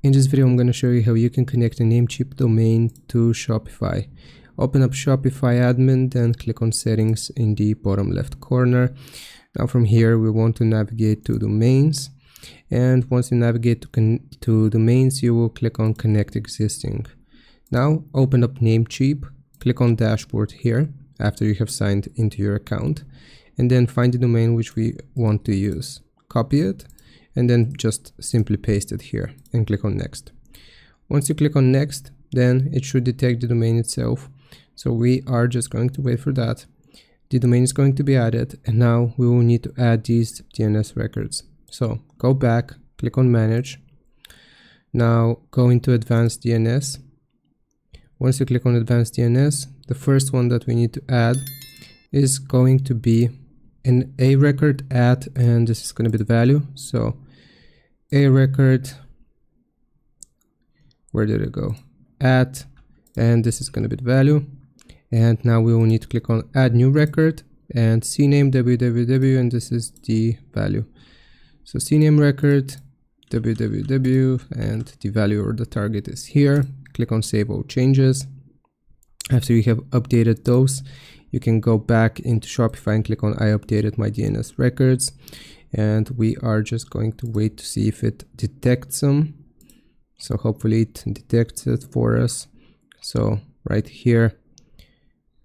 In this video, I'm going to show you how you can connect a Namecheap domain to Shopify. Open up Shopify admin, then click on settings in the bottom left corner. Now from here, we want to navigate to domains. And once you navigate to domains, you will click on connect existing. Now open up Namecheap, click on dashboard here after you have signed into your account, and then find the domain which we want to use. Copy it, and then just simply paste it here and click on next. Once you click on next, then it should detect the domain itself. So we are just going to wait for that. The domain is going to be added, and now we will need to add these DNS records. So go back, click on manage. Now go into advanced DNS. Once you click on advanced DNS, the first one that we need to add is going to be an A record at, and this is going to be the value. So A record, where did it go? At, and this is going to be the value. And now we will need to click on add new record and CNAME www, and this is the value. So CNAME record www, and the value or the target is here. Click on save all changes. After you have updated those, you can go back into Shopify and click on I updated my DNS records, and we are just going to wait to see if it detects them. So hopefully it detects it for us. So right here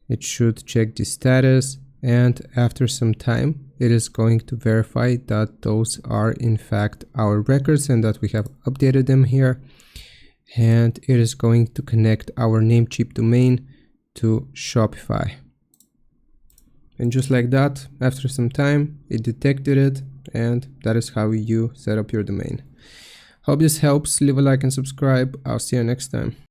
it should check the status, and after some time it is going to verify that those are in fact our records and that we have updated them here, and it is going to connect our Namecheap domain to Shopify. And just like that, after some time, it detected it, and that is how you set up your domain. Hope this helps. Leave a like and subscribe. I'll see you next time.